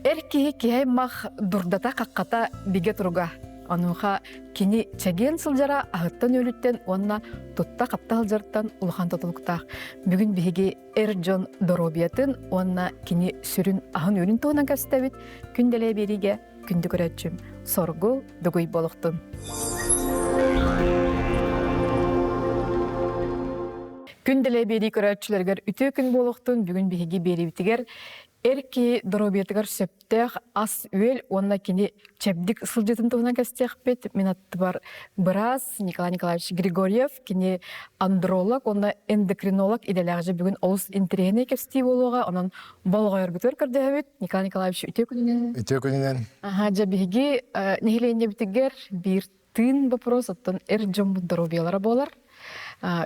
Эрки кихай мах дурдата какката биге туруга. Ануха кини чаген сылжара ахыттан өлүттен онна тутта каптал жартан улахан тотулуктах. Бүгүн биги Эрджон Доробиятын онна кини сүрүн ахын өлүн туунан кастабит күнделе бериге күндү көрөчүм. Соргу дугуй болуктун. Күнделе бери көрөчүлөргөр үтө күн болуктун бүгүн биги берибитигер Эрки Доробиятыгар сөптех ас үел онна кини чебдик сылжытын тугунан кастехпет. Мен атты бар Брас Николай Николаевич Григорьев кини андролог, онна эндокринолог иделягы бүгүн олус интерегене кепсти болуга, онон болгойор бүтөр көрдөбүт. Николай Николаевич үтө күнүнөн. Үтө күнүнөн. Жа биги нехилене битигер бир тын вопрос оттон Эрджон Доробиялары болар.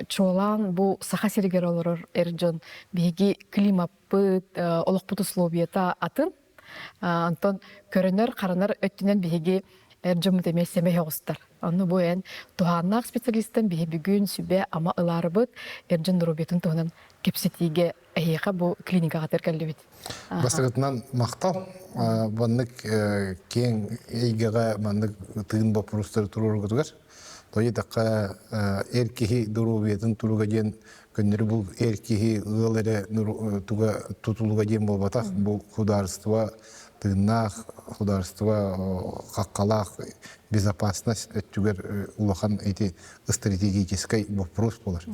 Чолан бу саха сиригер олорор Эрджон биги климаппыт олокпут условията атын. Антон көрөнөр каранар өттүнөн биги Эрджон темесеме хогустар. Аны бу эн туханнак специалисттен биги бүгүн сүбе ама ыларбыт Эрджон Доробиятын тугунан кепсетиге эйха бу клиникага теркелдибит. Бастыгытынан мактал баннык кең эйгеге баннык тыын вопростар турургутугар. Тои такка Эрки Доробиятын туруга ден көндөрү бул Эрки ылere туга тутулуга ден болбатак бул хударство тыыннах хударство каккалах безопасность өттүгөр улахан эти стратегический вопрос болар.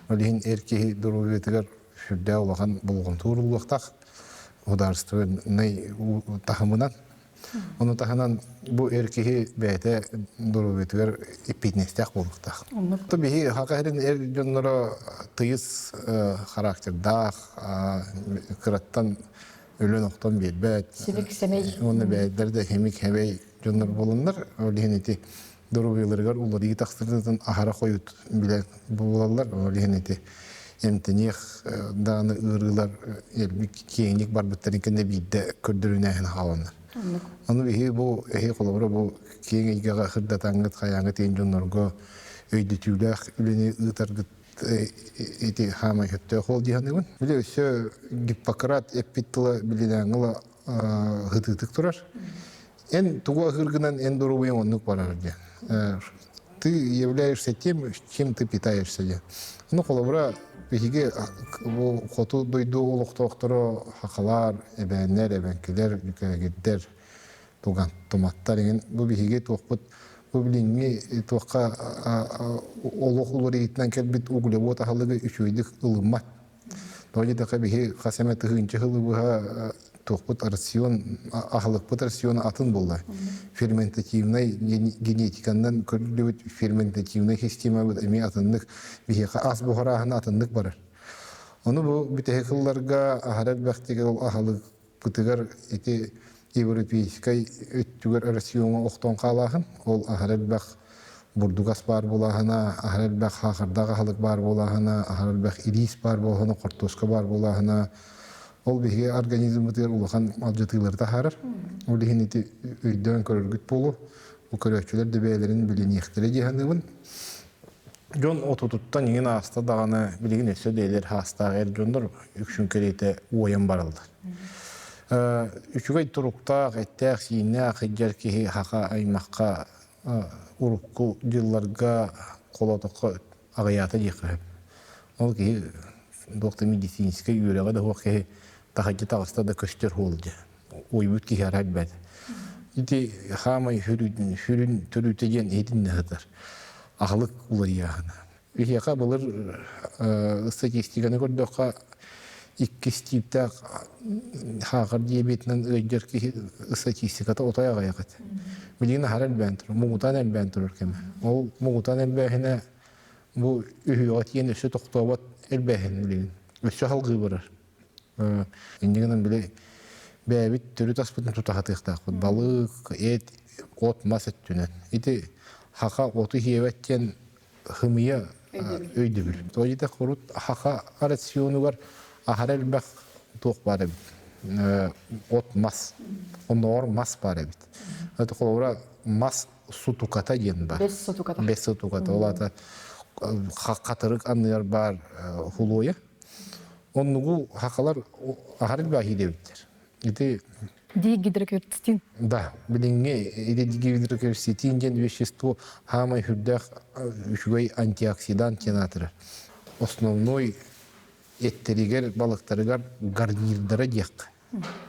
Олин Эрки Доробиятыгар сүрдө улахан болгон турулуктак хударство най тахымынан. Onu tahanan bu erkeği beyte Doробиятыгар ipitnestyak boluktak. Tabii hakarin Erjonlara tıyız karakterdağ, kırattan ölü noktan belbet. Silik semey. Onu beyler de hemik hevey jonlar bolunlar. Öyle eti Doробияларыгар uları iyi taksırdan ahara koyut bile bolarlar. Öyle eti emteniyek dağını ırgılar kiyinlik barbetterinkinde bir de kördürüneyen havanlar. Onu bihi bu kolabora bu kiyinge hırdatangıt kayangıt enjonlarga öydütüler üleni ıtargıt eti hama hütte hol dihanıgın. Bile şu Hippokrat epitla bilinanıla hıtıtık turar. En tuğa hırgınan en doğru bir onluk var diye. Ты являешься тем, чем ты питаешься. Ну, колобра биги бу хоту дойду улуктоктора хакалар, эбеннер, эбенкилер, гиддер, туган томаттар деген бу биги токпут бу билинги токка олохулор итнен келбит углевод ахалыгы үчөйдүк ылымат. Толи да биги касамет хынчы хылыбыга токпут рацион ахалык рацион атын болду. Ферментативный генетикандан көрүлүп ферментативный система бу эми атындык биги ас бухарахына атындык бар. Onu bu bitehkıllarga aharet vaktiga ol ahalık bıtıgar eti Европейской öttüger rasyonu oqton qalahın ol aharet bak burdugas bar bolahına aharet bak haqırdaga halık bar bolahına aharet bak iris bar bolahına kortoska bar bolahına ol bihi organizm bıtıgar ulahan aljatılarda harar ol dihin eti öydön körürgüt bolu bu körökçüler debeylerin biliniyekleri cihanıbın Jon otututtan yine hasta dağına bilgin etse deyler hasta Erjonlar üçün kerete oyan barıldı. Üçügey turukta ettek siyine hiccer ki haka aymaqqa urukku yıllarga kolatıqqa ağayata yıqı. Ol ki doktor medisinske yüreğe de hoqe tahacı tağısta da köştür oldu. Oybut ki her halbet. İti hamay hürün türütegen edin ne kadar. Ahlık ular yağına. Ühyaka bulur statistikаны gördükka iki stipte haqır diyabetinden öydür ki statistikata otaya qayaqat. Bilgini haral ben turur, muğutan el ben turur keme. O muğutan el behine bu ühyat yeni üstü toqtavat el behin bilgin. Üstü halgı varır. İndiğinden bile bebit türü taspıtın tutaqatıqtaq. Balık, et, ot, maset tünen. İti Haka otu hiyevetten hımıya öydü bir. Toyda kurut haka rasyonu var. Aharel bak tok var bit. Ot mas. Onor mas var bit. Hatta kolora mas su tukata yen var. Bes su tukata. Bes su tukata. Olata katırık anlayar var huluya. Onluğu hakalar aharel bahide bitler. İti Ди гидрокортин. Да, билинге иде гидрокортин ден вещество хамай хүрдэх үчгөй антиоксидант жанатыр. Основной эттеригер балыктарыгар гарнирдара дияк.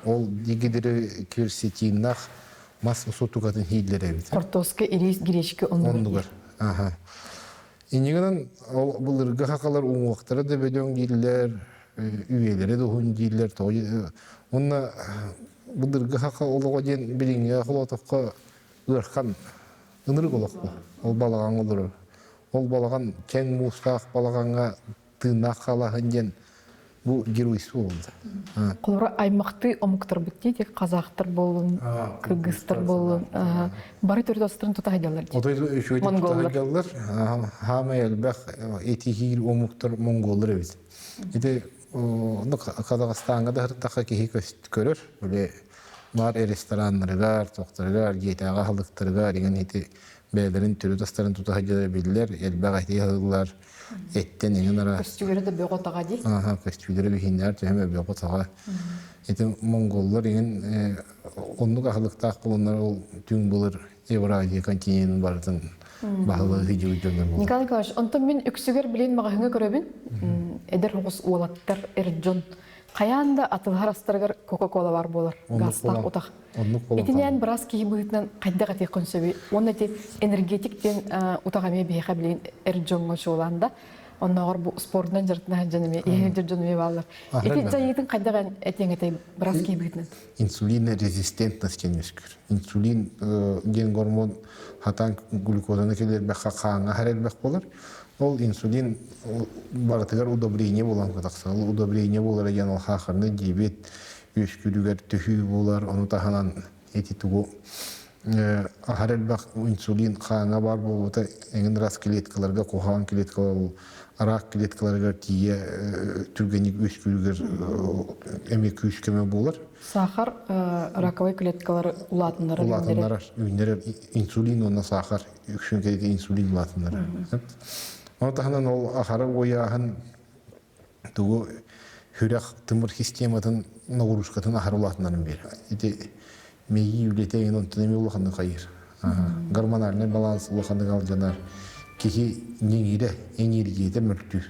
Ол гидрокортиннах мас сотугатын хийлер бит. Картоска ирис гирешке оннугар. Ондугар. Ага. Инегенен ол булырга хакалар уңуктары да бөдөң дилер, үйелери да хун дилер. Онна булырга хака олого ден билинге холотокко ыркан ыныр голокпу. Ол балаган олор. Ол балаган кең мустак балаганга тына халахын ден бу геройсу болду. Колора аймакты омуктар битти, тек казактар болун, кыргыздар болун, бары төрт остырын тута хайдалар. Отой шөйдү тутагалар. Хама элбах этихир омуктар монголдар бит. Ите ну Казакстанга да хыртакка кихи көрөр. Биле бар рестораннарга, токтарга, гейтага халыктарга деген ити бәлерин төрү тастарын тута хайдалар билдер. Элбах айтыйлар. Эттен еңін ара... Көстүгері де бөғі таға дей? Көстүгері бейхіндер төйме бөғі таға. Эти монголлар еңін онлық ақылықтақ болынлар ол түн болыр Евразия континентін бардың бағылығы хиджу жөнлер болыр. Николай Николаевич, онтан мен үксігер білейін маға хыңы көрөбін? Эдер хоғыз уалаттар эрджон. Қаянда атылғар астарғар Кока-Кола бар болар. Гастақ отақ. Етінен біраз кейі бұғытынан қайда қате қонсөбі. Оны әте энергетиктен ұтағаме бейқа білейін эрджонға шоуланда. Оннағыр бұл спортынан жыртына жаныме, егер жаныме балар. Еті жайытын қайда әтен әте біраз кейі бұғытынан? Инсулин резистентность кенескір. Инсулин ген гормон хатан глюкозаны келер бәққа қаңа әрел бәқ болар. Ол инсулин барытыгар удобрение болан катакса. Ол удобрение болар еген ол хақырны диабет, өскүлүгер төхүй болар. Оны таханан эти тугу ахарел бак инсулин қаңа бар болута еңін рас клеткаларга, кохаған клеткалар, арак клеткаларга тие түргенік өскүлүгер эмек өскеме болар. Сахар, раковой клеткалары улатынлары. Улатынлары, инсулин, оны сахар, үкшін кереке инсулин улатынлары. Онтаханан ол ахары ойағын тугу хүрек тымыр систематын нагрузкатын ахары улатынларын бер. Эти мейи үлетеген онтынеме улақанды қайыр. Гормональный баланс улақанды қалжанар. Кехи неңире энергияда мүрттүр.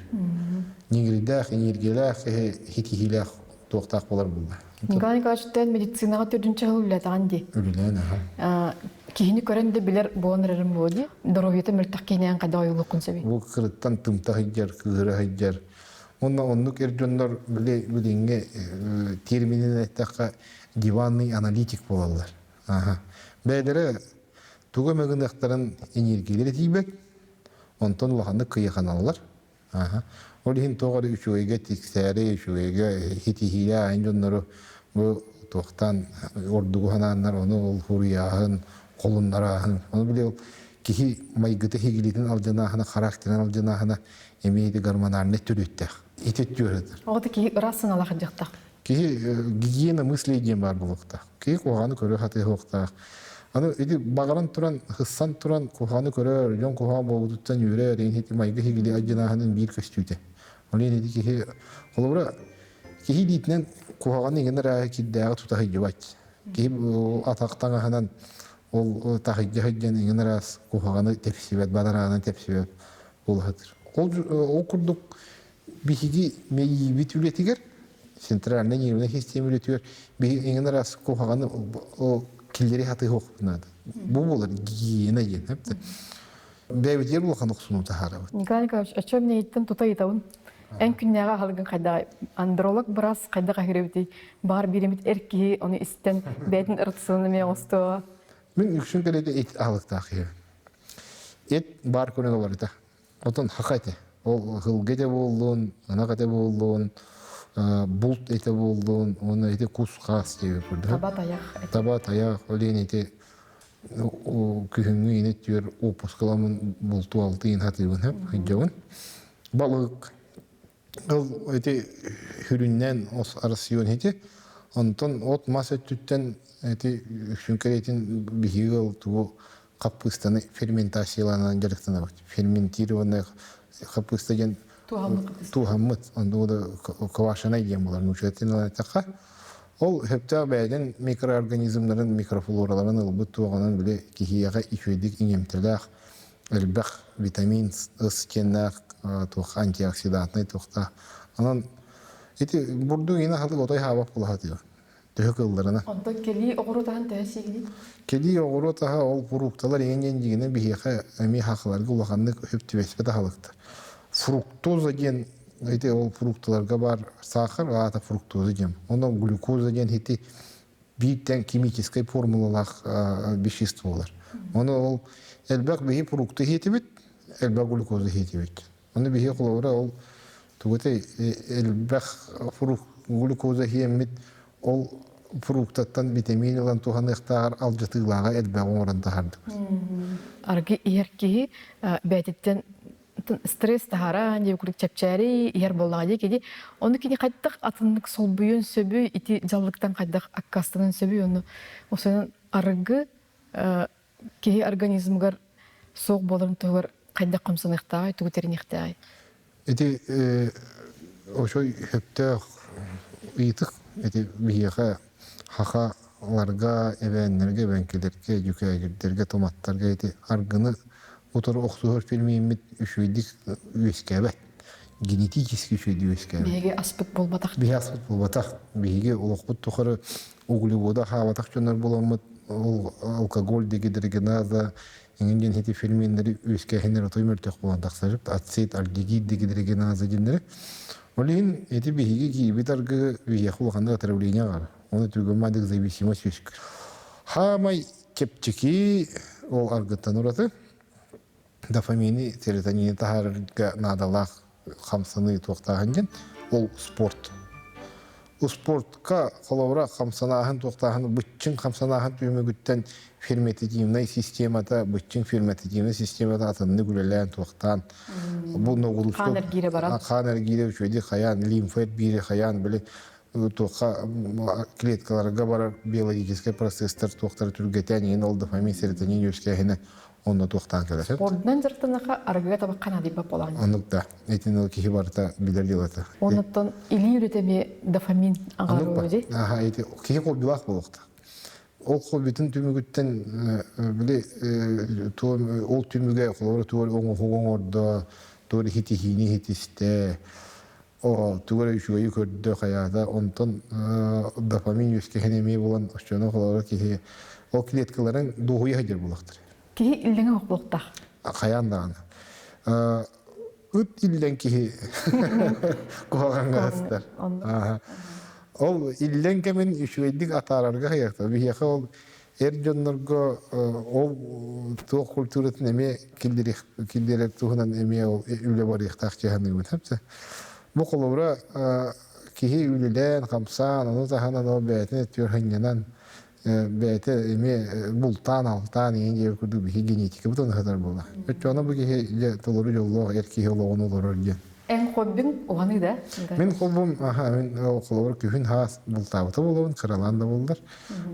Неңиридақ, энергиялақ, хитихилақ тоқтақ болар болды. Николай Николаевич, тән медицинаға түрдінші ғыл үлетаған де. Үлелен, Кейіні көрен де білер боланырырым болды. Дороветі мүрттақ кейінен қайда ойылы күнсәбей. Бұл қырыттан тымта хайджар, кығыры хайджар. Оннық әржонлар білінге терминен әттіққа диванный аналитик болалар. Бәлері туға мәгіндақтарын энергиялері тейбек, онтан ұлақанды қиықан алалар. Ол ең тоғары үшуеге тексәрі, үшуеге хитихилі айынжонлары бұл тоқтан ордуғы хананлар, оны ол хұрияғын, қолынларағын. Оны біле ол кихи майгыты хигилитин алжанахына, характерин алжанахына эмейді гормонарны түреттіқ. Етет жөреді. Оғыты кейі ұрасың алақын жақтақ. Кихи гигиена мысли еден бар болуқтақ. Кихи қоғаны көрі хаты хоқтақ. Аны эти багаран туран, хыссан туран коханы көрөр, жон коха болуттан юрер, эти майга хигили ажынаханын бир көстүйтө. Олен эти кихи колобра кихи дитнен кохаганы генера киддага тутахы жубат. Кихи атактаңаханан ол тахыжы хыжжан генерас кохаганы тепсибет, бадараны тепсибет болхатыр. Ол курдук бихиги мейи битүлетигер, центральный нервный система үлетүер, бихи генерас кохаганы киллери хаты хоқ надо. Бұл болар гигиена ген. Бәйбетер бұл қанық сұну тахарабы. Николай Николаевич, очо мне еттен тута етауын. Ән күнняға қалған қайда андролог біраз қайда қағыребетей. Бар беремет әркеге, оны істен бәйтін ұртысыны мен ұстуға. Мен үкшін кәледі ет ағылықтақ ем. Ет бар көне бар ета. Отын хақайты. Ол ғылге де болуын, ана қате болуын, бұлт еті болуын, оны еті кусқас деп көрді. Табат аяқ. Табат аяқ, олен еті күхіңі енет жер опускаламын бұлту алты ен хатырбын, хыджауын. Балық, ол еті хүріннен ос арасион еті, онтон от мас өттіттен еті үшінкер етін бігігі олтуы қаппыстаны ферментацияланан жарықтана бақты. Ферментированный қаппыстаген тухаммыт, онда квашана ем болар, нучетин таққа. Ол хөптә бәйден микроорганизмларын, микрофлораларын ылбыт туғанын біле кихияға икөйдік иңемтеләқ, әлбәқ витамин ысченнәқ, туқ антиоксидантный туқта. Анан ити бурду ина хатык отай хабап кулахатыга. Төһө кылларына. Онда кели оғырутаһын тәһсигини. Кеди оғыру таға ол фрукталар еңген дегені бихеқа әме хақыларға улағанны хөптібеспе тағалықты. Фруктоза ген, ол фрукталарға бар сахар, ата фруктоза ген. Оны глюкоза ген хети биттен химической формулалақ веществолар. Оны ол әлбәқ бейі фрукты хети бит, әлбәқ глюкоза хети бит. Оны бейі құлауыра ол туғытай әлбәқ глюкоза хеммит ол фруктаттан витаминлан туханыктар алжытыйлага элбегон орантахарды. Арги иерки бәтиттен стресс тахара не күрик чапчари иер боллагы кеди оны кини кайттык атындык сол буйун сөбү ити жаллыктан кайдык аккастынын сөбү оны осонун аргы ки организмгар соқ боларын төгөр кайдык комсыныктагы түгүтериниктагы. Ити ошой хөптө ыйтык эти бияха хахаларга, эвенлерге, бенкелерге, жүкәгердерге, томаттарга эти аргыны отор оксугор фильмимит үшүйдик үескәбәт. Генетически үшүйдик үескәбәт. Биһиге аспыт болбатак. Биһиге аспыт болбатак. Биһиге олоқпут тухары углевода хаватак чонар боламыт, алкоголь дегидергеназа, иңген эти фильминleri үескәһенер отоймертек болан таксажып, ацет, альдегид дегидергеназа дендер. Олин эти биһиге кибит аргы биһиге улганда отравление бар. Оны түгөмадык зависимость өскөр. Хамай кепчики ол аргыттан ураты. Дофамини, серотонин тахарга надалах хамсаны тоқтағанген, ол спорт. Ол спортқа қолауыра хамсанаһын тоқтағаны бүтчін хамсанаһын түймегіттен ферметативный системата, бүтчін ферметативный системата атынны күлелән тоқтан. Бұл ноғылышты... Қан әргейре баран. Қан әргейре үшөйді қаян, лимфет бейре қаян, білі тоққа клеткаларға барар биологический процесстер тоқтар түргетен, ең ол дофамин, серотонин өскәхіне онда тоқтан келесет. Ордынан жыртынақа аргыға табаққан адипа болан. Анықта, әйтін ол кехи барыта білер делаты. Онықтан или үйретеме дофамин аңғару өде? Аха, әйті, кехи қол билақ болуқта. Ол қол бетін түмігіттен, біле, ол түміге қолауыры туғыр оңы орда, туғыр хити-хини хитисте, туғыр үшуғайы көрді қаяда, онтан дофамин өскехенеме болан, ұшчаны қолауыры кехи, ол клеткаларын доғуы хадер болуқтыр. Кихи иллеңе хоқлықтақ? Қаян дағаны. Үт иллен кихи қоған ғастар. Ол иллен кәмен үшуейдік атарарға қаяқты. Бихеқа ол әржонларға ол туық культуратын әме келдерек туғынан әме ол үлі бар иқтақ жағаны өтіпті. Бұл қолауыра кихи үлілен, қамсан, оны тағанан ол бәйтін әттер ханянан бәйті әме бұлтан, алтан, ең көрді бейі генетика бұтын қадар болды. Өтчуана бұл кеге тұлыры жолуға, әркеге олығын олыр өрген. Әң қоббин оғаны да? Мен қолбым, мен қолығыр күйін хас бұлтабыты болуын, қыралан да болдар.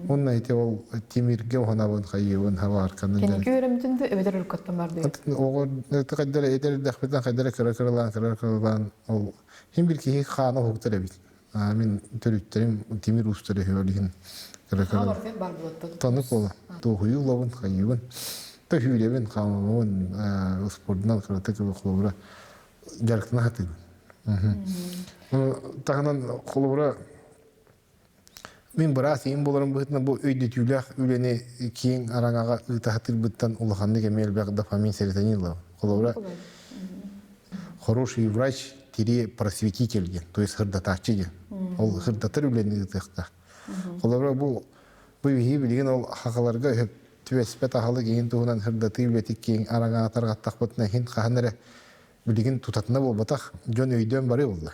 Оның әйте ол темірге оғанабын, қайығын, хава арқанын. Кенеке өрімтінді өбедер үлкаттан барды? Оғыр қайдары әйтері дәқпеттен қайдары қыралан, ол хем бір кеге қаны хоқтыр әбет. Мен түріттерім темір ұстыры өрлігін. Танық ол, тоғыйы лауын, қайығын, төхүйлебен, қамауын, спордынан қыраты көбі қолыбыра жарықтына қатыйын. Тағынан қолыбыра мен біраз ең боларым бұғытынан бұл өйді түйләқ өлені кейін араңаға ұйтақытыр бұттан ұлықанды кәмел бәқ дофамин серотонин лау. Қолыбыра хороший врач тире просветитель, то есть хырдатақчы ген. Ол хырдатыр өлені ұйтақта. Қолабыра бұл үйі білген ол хақаларға өп түвеспет ағалы кейін туғынан хырдаты үлетік кейін араңа атарғаттақ бұтына хин қағаныры білген тұтатына бол батақ жон өйден бары болды.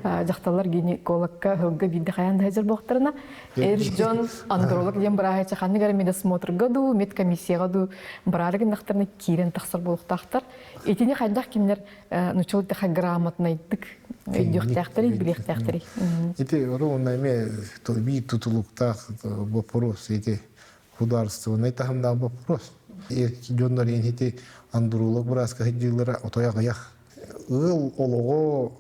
Жақталар гинекологқа хылғы биді қаянды әзір боқтарына әр жон андролог ден бірағы чақаны ғары медосмотрға ду, медкомиссияға ду бірарығын нақтарына кейрен тақсыр болуқтақтар. Етіне қайдақ кемдер нұчылықтыға грамотна айттық өйдіқтақтары, білектақтары. Эти ровно имеют тутулуктах вопрос, эти художественные там да вопрос. И жондар эти андролог браска ходилара отояк ил олого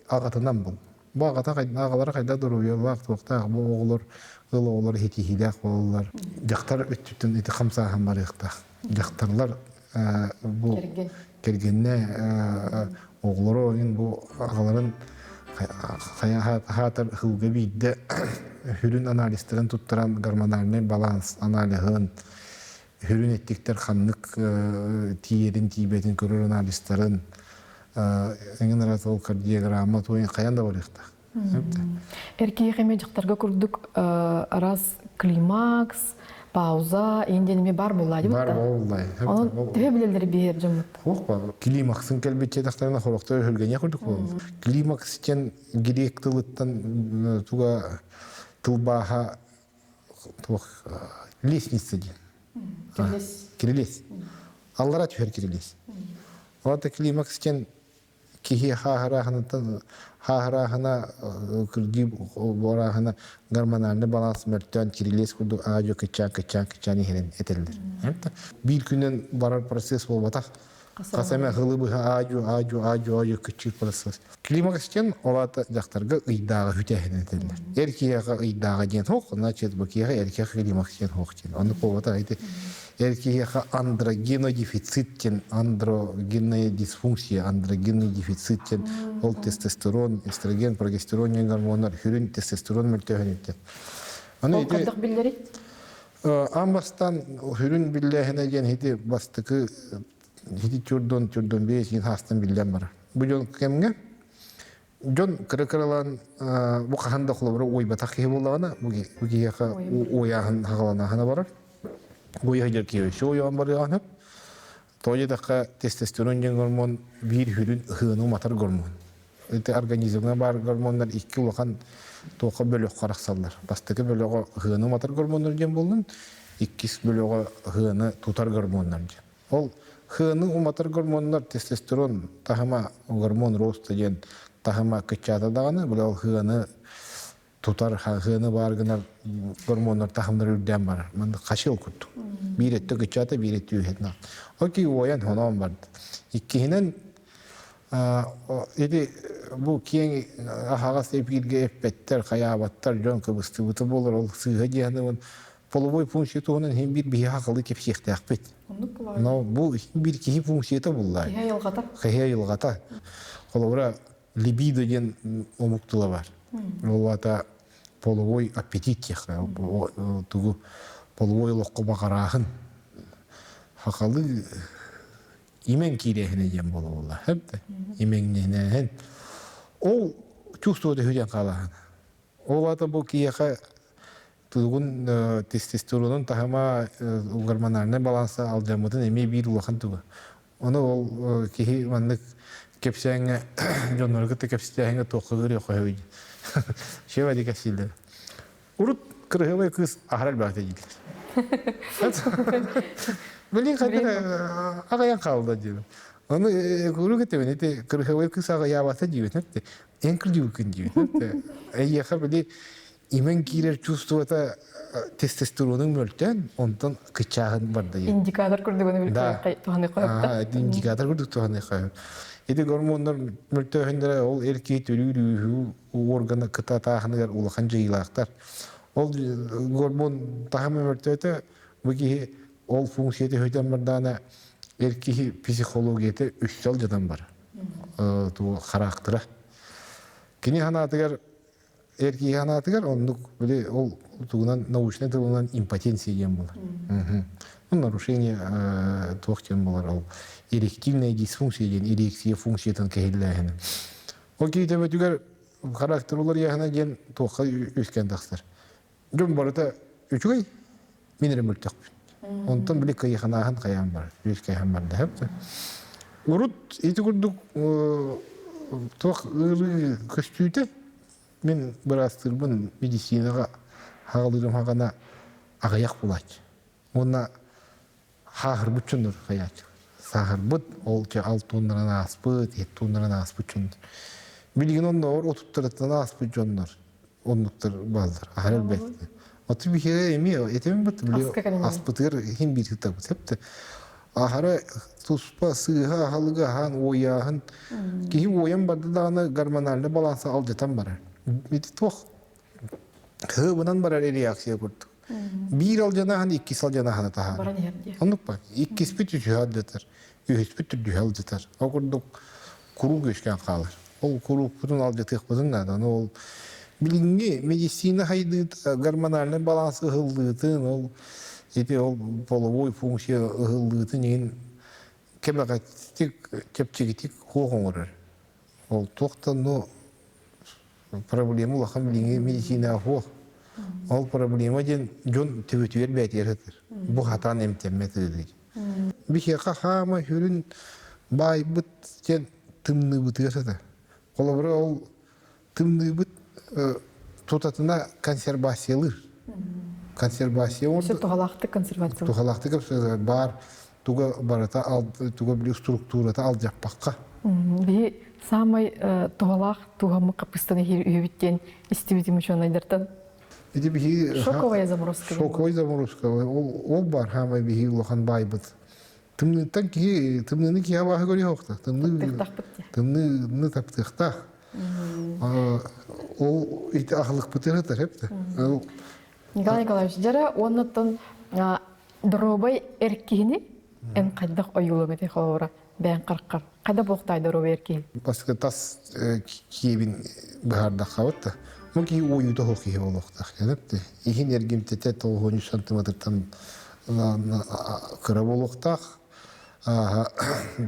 агатынан был. Bağata ağalara kayda duruyorlar, tuğta bu oğullar, oğullar hitihilak oğullar. Jaktar öttütün iti kamsahan var yıkta. Jaktarlar bu kergenne oğulları oyun bu ağaların hatar hılgı biydi hürün analistlerin tutturan garmanarını balans analizin hürün ettikler kanlık tiyerin tibetin körür analistlerin engin arası ol kardiyogramma toyun kayan da var yıkta. Erkeğe hemeciktarga kurduk araz klimaks, pauza, indenimi bar bulaydı. Var vallahi. Onun tühe bileleri bir yer cımıt. Hoş bak. Klimaksin kelbetçe daktarına horokta hölgene kurduk bu. Klimaks için girek tılıttan tuga tılbaha лестница diye. Kirilis. Allara tüher kirilis. Orada klimaks için kihi hahırahına kırdı borahına garmanarını balans mörtten kirilis kurdu ağacı kıçan ihren eteldir. Bir günden barar proses olmatak. Kasame hılıbı ağacı küçük proses. Klimaks için olata jaktarga ıydağı hütehine eteldir. Erkeğe ıydağı gen hoq, значит bakıya erkeğe klimaks için hoq gen. Onu kovata aydı. Erkeğe androgenodefitsitken, androgenная дисфункция, androgenный дефицитken, ol testosteron, estrogen, progesteron hormonlar, hürün testosteron mültehünütten. Ol kadaq billeri? Ambastan hürün billehine gen hidi bastıkı, hidi türdün beş yin hastan billen var. Bu jon kemge? Jon kırıkırılan bu kahanda kulabıra oybatak gibi olağına, bu giyaka oyağın hağalanağına varar. Goya jerkiye şu yan var ya hep. Toya da testosteron gen hormon bir hürün hını matar hormon. Ete organizmine bar hormonlar iki ulan toqa bölük qaraksallar. Bastıkı bölük hını matar hormonlar gen bolun. İkis bölük hını tutar hormonlar gen. Ol hını matar hormonlar testosteron tahama hormon rostu gen tahama kıçata dağını bu hını tutar hını bargınar hormonlar tahımlar ürden var. Manda kaşıl kuttu. Bir etti kıçata bir etti ühetna. O ki oyan honan vardı. İkkihinen idi bu kiyen ahağas epilge epetter kayabattar jon kıbıstı bıtı bolur ol sığha cihanımın poloboy funksiyeti onun hem bir bihi haqalı kepsiyekti akbet. Bu bir kihi funksiyeti bullay. Kihe yılgata? Kihe yılgata. Kolobra libido gen omuktula var. Olata половой аппетит яха тугу половой лоққа бақарахын хақалы имен кирехіне жем болула хепте именнен ол чувстводы хүден қалахан ол ата бұл кияха тугун тестостеронун тахама гормональный баланса алжамытын эме бир улахан тугу оны ол кихи маннык кепсеңе жоноргы кепсеңе тоқыгыр яқой Şeva dikkat sildi. Urut kırığı kız ahral bahçe gidiyor. Böyle kadar ağayan kaldı diyor. Onu kuru getirdi. Nete kırığı kız ağaya bahçe diyor. Nete en kırıcı bakın diyor. Nete ayyaha böyle imen kiler çustuvata testosteronun mölten ondan kıçağın vardı. İndikatör kurdu bunu bir tuhanı koyup. İndikatör kurdu tuhanı koyup. Edi hormonlar mültehindere ol erkeği törüyü organı kıta tahınlar ulakan jayılaktar. Ol hormon tahımı mültehte bu ki ol funksiyeti höyden bardana erkeği psikologiyete üstsel jadan var. Tu karaktera. Kini hanatıgar erkeği hanatıgar onluk böyle ol tuğunan nauşne tuğunan импотенция ем bolar. Нарушение тоқтен болар ол эректильная дисфункция деген эрекция функциятын кehillәһен. О кейде бөтүгөр характерлар яһына ген тоққа үскән тахсыр. Жон барыта үчүгәй минер мөлтәк. Онтан билек кайханаһын каян бар. Үскәй һәм бар да хәп. Урут ите күрдүк тоқ көстүтә. Мен бирастырбын медицинага хагылырым хагана агаяк булат. Онна хахыр bütçündür hayat. Sahır bıt olca 6 tonlarına aspıt, 7 tonlarına aspıtçundur. Bilgin onda var, oturtturatına aspıtçundur. Onluktur bazıdır. Ahar elbette. Otur bir kere emiyor, etemin bıt biliyor. Aspıtır hem bir hıta bıt. Hep de Ahara tuspа sığha halıga han oyahın ki oyan barda dağına garmanarlı balansa alcatan barar. Miti toh. Hıbınan barar reaksiya kurdu. Bir aljana han iki aljana han tahar. Баран ерде. Anlık bak. İki spütü cühal deter. Üç spütü cühal deter. O kurduk kuru göçken kalır. O kuru putun alcatık putun nereden? O bilingi medisina haydı garmanarlı balansı hıldığıtın o eti o polovoy fonksiya hıldığıtın yin kemakatik çepçekitik hoğonurur. O toktan o problemi olakan bilingi medisina hoğ. O problemi jen jon tüvütüyer betiyetir. Bu hatan emtemmetir. Bir şey kahama hürün bay bıt jen tımnı bıtıyorsa da. Kolabora o tımnı bıt tutatına konservasyalı. Konservasya Şu orada tuğalaқты консервация. tuhalakta kapsa bar tuga barata al tuga bir strukturata alacak bakka. Би самый туғалақ туғамы қапыстаны үйбіттен істебетім үшін айдыртан. İdi bir Шоковая заморозка. şokoy zamorska o bar hama bir lohan baybıt. Tımnıtan ki tımnını ki hava görüyor yoktu. Тықтақ бітте. Tımnını taptıkta. O iti ahlık bıtırıdır hep de. Николай Николаевич, жара оннаттан дробай эркини эн кайдах оюлу бете хора бен каркар. Кайда боктай дробай эркини. Başka tas kiyebin baharda kavat da. Bu ki oyu da hoki olukta. Hep de. İhin ergim tete 13 santimetreden kırab olukta.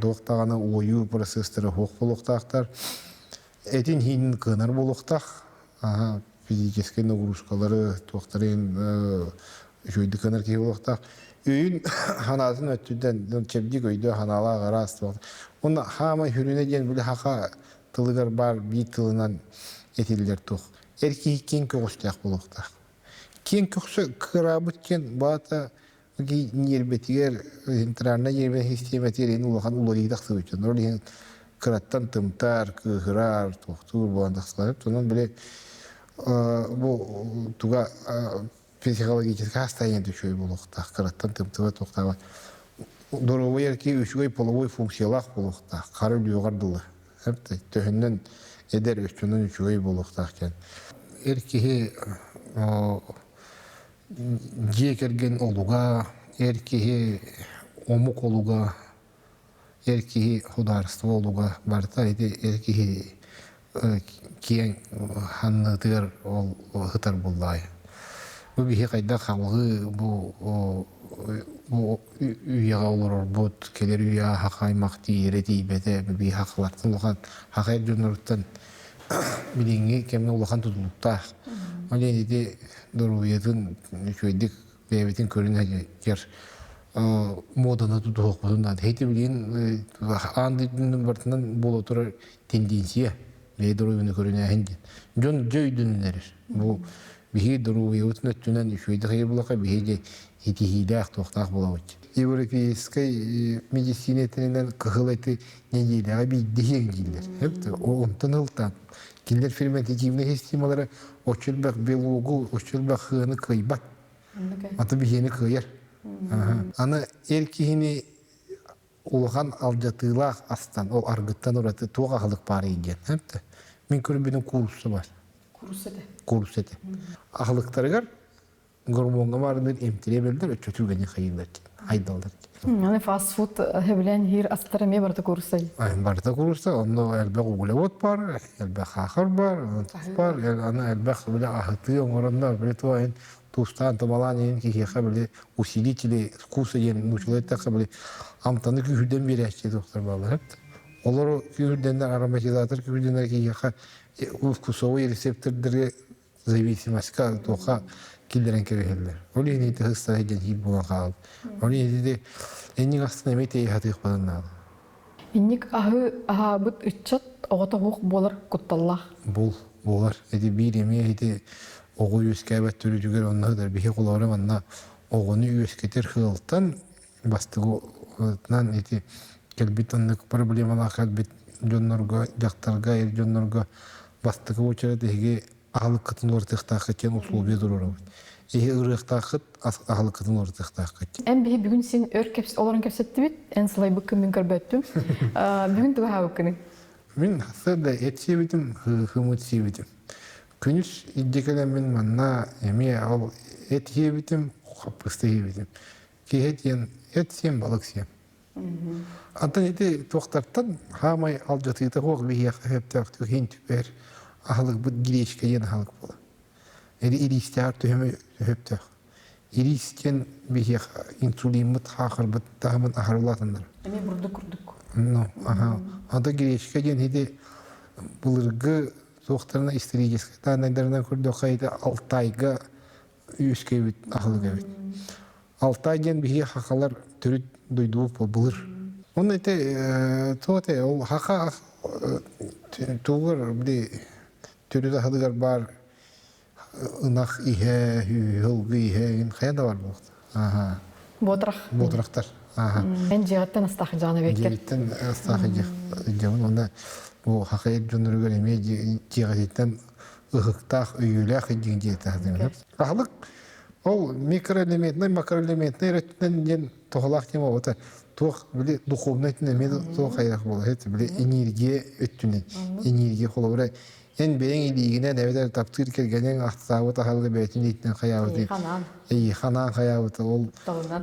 Doğuktağına oyu prosesleri hok oluktaktır. Etin hinin kınar bolukta. Fizikeske naguruşkaları doktorun şöyle kınar ki bolukta. Öğün hanasın ötüden çebdik öydü hanala qarastı. Onu hama hürüne gen böyle haka tılıgar bar bir tılından etiller toq. Erkeği ken köğüştək bolukta. Ken köğüşü kırabıtken bata ki nirbetiger intrarna yerbe sistematirin ulakan ulari daqsı üçün. Orada kırattan tımtar, kıhırar, toqtur bu andaqsılar. Ondan böyle bu tuga psikologik hastayın düşüyor bolukta. Kırattan tımtıva toqtava. Dorovo yerki üçgöy polovoy fonksiyalaq bolukta. Qarı lüğardılı. Hep de töhünden eder üçünün üçgöy boluktaken. Erkeği jekergen oluga, erkeği omuk oluga, erkeği hudarstva oluga barta edi erkeği kiyen hanlıdır ol hıtar bullay. Bu bir kayda halgı bu üyaga olur bu keler üya hakaymak diyereti bete bir haklardan olan hakayr dönürten bilingi kemne olakan tutulukta. Öyle dedi doruyatın şöydik bebetin körüne yer modana tutuq bundan. Heti bilin andının bartından bol oturur tendensiya. Ve doruyunu körüne hendi. Jon jöydünler. Bu bir doruyatın ötünen şöydik hayır bulaka bir de heti hidak toqtaq bolawıç. Европейской медицинетинен кыгылайты неделяга bir деген килер. Hep de o ondan ылтан. Килер ферментативный системалары очылбак белугу, очылбак хыны кыйбат. Аты бихени кыйар. Аны эркихини улган алжатылах астан, ол аргыттан ураты туга кылык бар экен. Hep de. Мен көрбүнүн курсы бар. Курсы эте. Ахлыктарыгар гормонга барыныр эмтире бердер, өчөтүлгөнү кыйылдар. Айдалдар. Yani fast food heblen hier astara me barta kursay. Barta kursa, onda elbek uğulavot var, elbek hakır var, var, ana elbek böyle ahıtıyor, oranda böyle tuğayın, tuzdan tamalan yiyin ki yaka böyle usilitili kursa yiyin, uçulayta böyle amtanı kühürden bir eşçi doktor bağlı hep. Olur o kühürdenler aromatizatör kühürdenler ki yaka kusovay reseptörleri зависимостька тока килдерен керехеллер. Оли нейте хыста хеден хил була калып. Оли нейте энник астына эмете хатык баланнаа. Инник аһы бут үтчат огото хук болар кутталлах. Болар. Эти бир эме эти огу үскәбәт түрүгөр оннадыр бихи кулары манна огуну үскетер хылтан бастыгынан эти келбитаннык проблемалар келбит жоннорго жактарга жоннорго бастыгы учурда деги Ағылық қытын ортықтағы кен условия дұрыры. ырыктакыт ахылыкытын ортактакыт. Эн биһи бүгүн син оларын кепсетти бит, эн сылай быккын мен көрбөттүм. Бүгүн туга хабыккыны. Мен хасырда этсебитим, хымытсебитим. Күнүс иддекелем мен манна эме ал этсебитим, хапыстебитим. Кехетен этсем балыксем. Антан эти тоқтартан хамай ал жатыйта хоқ бихия хэптак тухин түбер ахлык бут гиречке ен ахлык бола. Эди иристер түһөмө хэптак. Иристен бихия инсулин мут хахыр бут тахмын ахарлатындар. Эми бурду курдук. Ну, ага. Анда гиречке ен эди булыргы тоқтарына исторический данайдарынан көрдө кайда Алтайга үскө бит ахлык бит. Алтайден бихия хакалар түрүт дойдуп булыр. Он эти тоте ол хака тугар бди түрүдө хадыгар бар ынак ихе хылгы ихе ин кайда бар бу. Ага. Ботрах. Ботрактар. Ага. Мен жигаттан астах жана бекер. Жигаттан астах жиган онда бу хакай жонургөр эме жигаттан ыхыктак үйүлак жигдета деп. Ахлык ол микроэлементный, макроэлементный реттен тоголак тема ота тох биле духовный тенеме тох хайрак болот. Это биле энергия өттүнен. Энергия холобра эн бең илигине неведер таптыр келгенен ахсабы тахалга бетин иттен хаябыты. Ханан хаябыты ол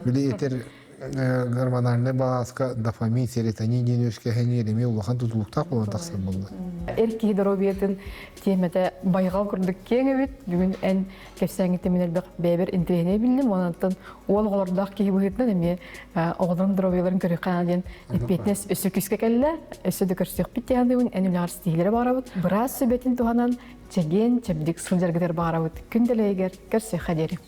биле этер гормональный баланска дофамин, серотонин денешке хенереме улахан тутулуктак болон таксыр болду. Эрки дробиятын темете байгал курдук кеңебит. Бүгүн эн кепсеңи теменелбек бебер интегене билдим. Онтон ол голордак ки быгытна эми оглорун дробияларын көрүп канаден бетнес өсүкүскө келле. Өсүдө көрсөк бит ягдыбын энилер стилери барабыт. Бираз сөбетин туганан чеген чебдик сылжаргытер барабыт. Күнделегер көрсөк хадери.